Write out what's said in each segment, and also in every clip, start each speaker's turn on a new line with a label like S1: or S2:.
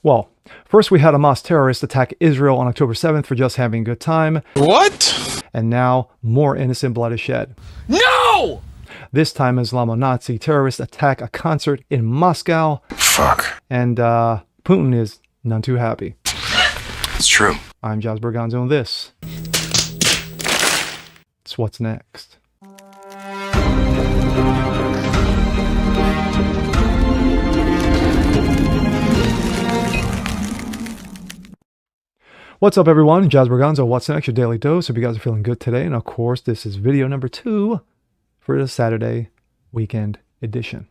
S1: Well, first we had Hamas terrorists attack Israel on October 7th for just having a good time.
S2: What?
S1: And now more innocent blood is shed.
S2: No!
S1: This time Islamo-Nazi terrorists attack a concert in Moscow.
S2: Fuck.
S1: And Putin is none too happy.
S2: It's true.
S1: I'm Jazz Berganzo, and this is What's Next. What's up, everyone? Jazz Berganzo, What's Next, your daily dose. Hope you guys are feeling good today. And of course, this is video number 2 for the Saturday weekend edition.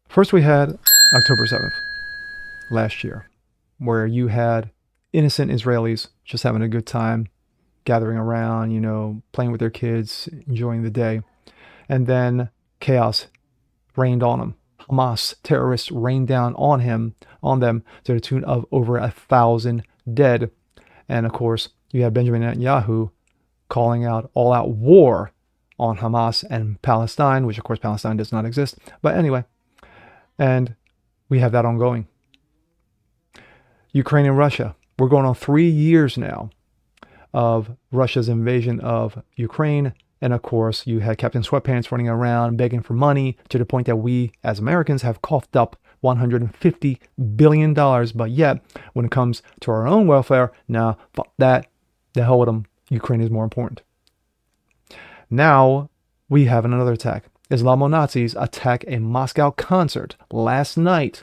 S1: First, we had October 7th last year, where you had innocent Israelis just having a good time, gathering around, playing with their kids, enjoying the day. And then chaos rained on them. Hamas terrorists rained down on them to the tune of over 1,000 dead. And of course, you had Benjamin Netanyahu calling out all-out war on Hamas and Palestine, which of course Palestine does not exist. But anyway, and we have that ongoing. Ukraine and Russia. We're going on 3 years now of Russia's invasion of Ukraine. And of course, you had Captain Sweatpants running around begging for money to the point that we, as Americans, have coughed up $150 billion. But yet, when it comes to our own welfare, nah, fuck that. The hell with them. Ukraine is more important. Now, we have another attack. Islamo-Nazis attack a Moscow concert last night.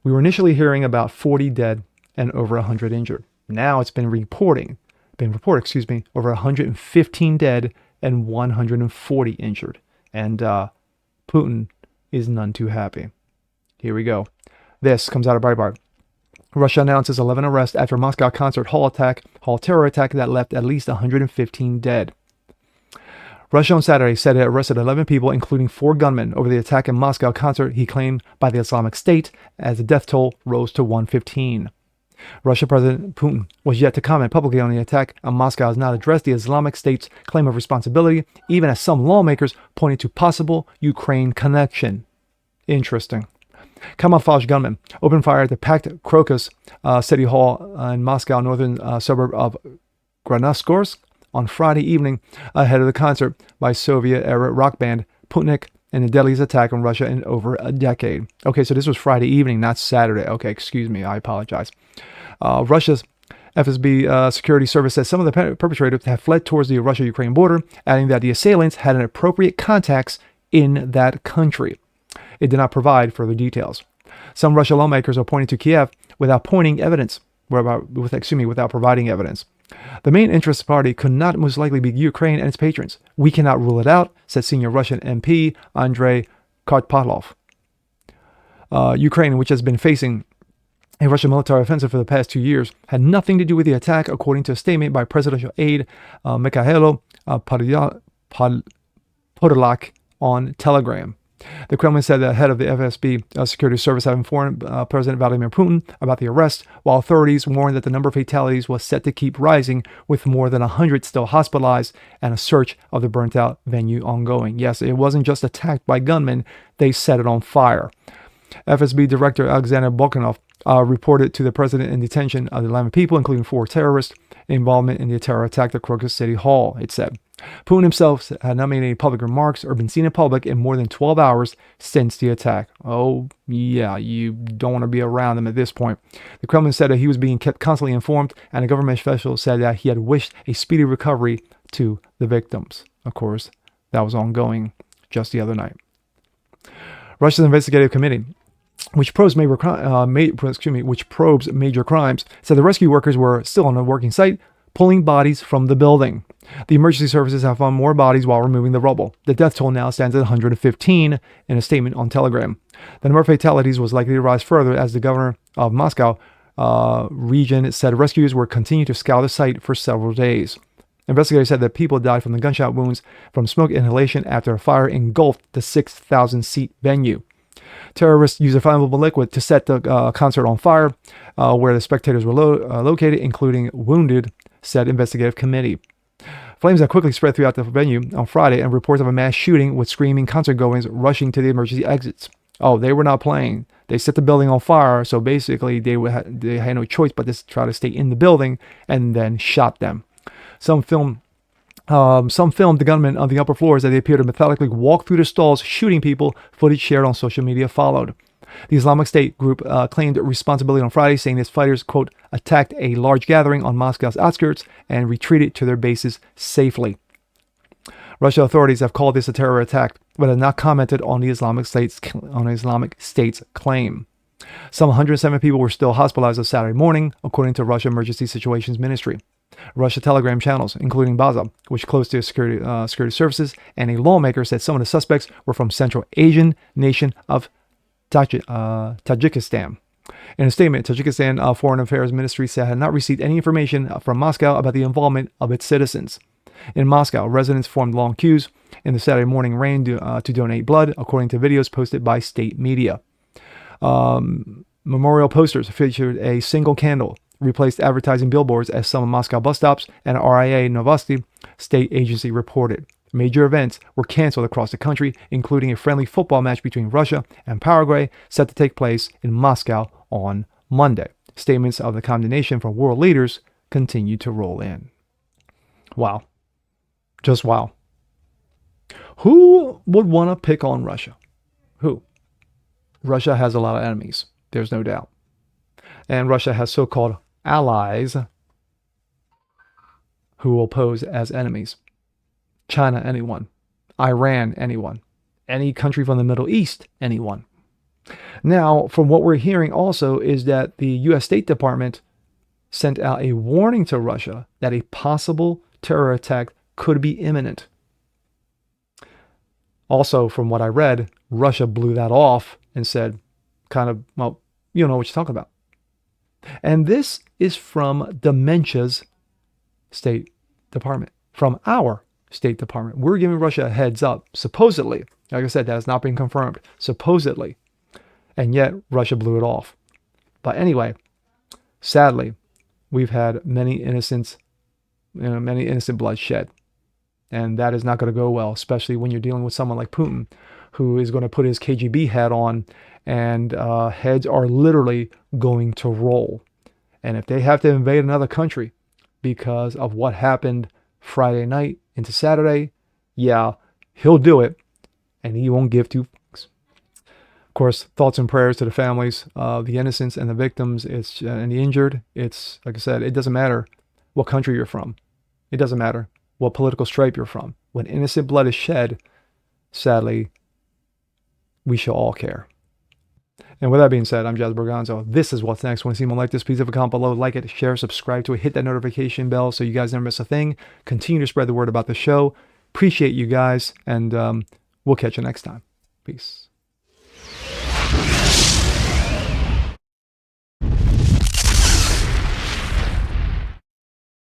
S1: We were initially hearing about 40 dead and over 100 injured. Now it's been reported, over 115 dead and 140 injured. And Putin is none too happy. Here we go. This comes out of Breitbart. Russia announces 11 arrests after Moscow concert hall terror attack that left at least 115 dead. Russia on Saturday said it arrested 11 people, including 4 gunmen, over the attack in Moscow concert he claimed by the Islamic State, as the death toll rose to 115. Russia President Putin was yet to comment publicly on the attack, and Moscow has not addressed the Islamic State's claim of responsibility, even as some lawmakers pointed to possible Ukraine connection. Interesting. Camouflage gunmen opened fire at the packed Crocus City Hall in Moscow, northern suburb of Granogorsk, on Friday evening ahead of the concert by Soviet-era rock band Sputnik, and the deadliest attack on Russia in over a decade. Okay, so this was Friday evening, not Saturday. Okay, excuse me, I apologize. Russia's FSB security service says some of the perpetrators have fled towards the Russia-Ukraine border, adding that the assailants had appropriate contacts in that country. It did not provide further details. Some Russian lawmakers are pointing to Kiev without providing evidence. The main interest party could not most likely be Ukraine and its patrons. We cannot rule it out, said senior Russian MP Andrei Karpatov. Ukraine, which has been facing a Russian military offensive for the past 2 years, had nothing to do with the attack, according to a statement by presidential aide Mikhailo Podolak on Telegram. The Kremlin said the head of the FSB security service had informed President Vladimir Putin about the arrest, while authorities warned that the number of fatalities was set to keep rising, with more than 100 still hospitalized and a search of the burnt-out venue ongoing. Yes, it wasn't just attacked by gunmen, they set it on fire. FSB Director Alexander Bolkanov reported to the president in detention of 11 people, including 4 terrorists, involvement in the terror attack at Crocus City Hall, it said. Putin himself had not made any public remarks or been seen in public in more than 12 hours since the attack. Oh, yeah, you don't want to be around him at this point. The Kremlin said that he was being kept constantly informed, and a government official said that he had wished a speedy recovery to the victims. Of course, that was ongoing just the other night. Russia's investigative committee, which probes major crimes, said the rescue workers were still on a working site, pulling bodies from the building. The emergency services have found more bodies while removing the rubble. The death toll now stands at 115 in a statement on Telegram. The number of fatalities was likely to rise further as the governor of Moscow region said rescuers were continuing to scour the site for several days. Investigators said that people died from the gunshot wounds from smoke inhalation after a fire engulfed the 6,000-seat venue. Terrorists used a flammable liquid to set the concert on fire, where the spectators were located, including wounded, said investigative committee. Flames that quickly spread throughout the venue on Friday, and reports of a mass shooting with screaming concertgoers rushing to the emergency exits. Oh, they were not playing. They set the building on fire, so basically they had no choice but to try to stay in the building, and then shot them. Some filmed the gunmen on the upper floors as they appeared to methodically walk through the stalls, shooting people. Footage shared on social media followed. The Islamic State group claimed responsibility on Friday, saying its fighters, quote, attacked a large gathering on Moscow's outskirts and retreated to their bases safely. Russian authorities have called this a terror attack, but have not commented on the Islamic State's claim. Some 107 people were still hospitalized on Saturday morning, according to Russia Emergency Situations Ministry. Russia Telegram channels, including Baza, which closed to security services, and a lawmaker said some of the suspects were from Central Asian nation of Tajikistan. In a statement, Tajikistan Foreign Affairs Ministry said it had not received any information from Moscow about the involvement of its citizens. In Moscow, residents formed long queues in the Saturday morning rain to donate blood, according to videos posted by state media. Memorial posters featured a single candle, replaced advertising billboards at some of Moscow bus stops, and RIA Novosti state agency reported. Major events were canceled across the country, including a friendly football match between Russia and Paraguay set to take place in Moscow on Monday. Statements of the condemnation from world leaders continue to roll in. Wow. Just wow. Who would want to pick on Russia? Who? Russia has a lot of enemies. There's no doubt. And Russia has so-called allies who will pose as enemies. China, anyone. Iran, anyone. Any country from the Middle East, anyone. Now, from what we're hearing also is that the U.S. State Department sent out a warning to Russia that a possible terror attack could be imminent. Also, from what I read, Russia blew that off and said, well, you don't know what you're talking about. And this is from Dementia's State Department, from our State Department. We're giving Russia a heads up, supposedly. Like I said, that has not been confirmed, supposedly. And yet, Russia blew it off. But anyway, sadly, we've had many innocent blood shed. And that is not going to go well, especially when you're dealing with someone like Putin, who is going to put his KGB hat on, and heads are literally going to roll. And if they have to invade another country because of what happened Friday night into Saturday, yeah, he'll do it, and he won't give two fucks. Of course, thoughts and prayers to the families of the innocents and the victims and the injured. It's, like I said, it doesn't matter what country you're from. It doesn't matter what political stripe you're from. When innocent blood is shed, sadly, we shall all care. And with that being said, I'm Jazz Berganzo. This is What's Next. Want to see more like this? Please leave a comment below. Like it, share, subscribe to it. Hit that notification bell so you guys never miss a thing. Continue to spread the word about the show. Appreciate you guys. And we'll catch you next time. Peace.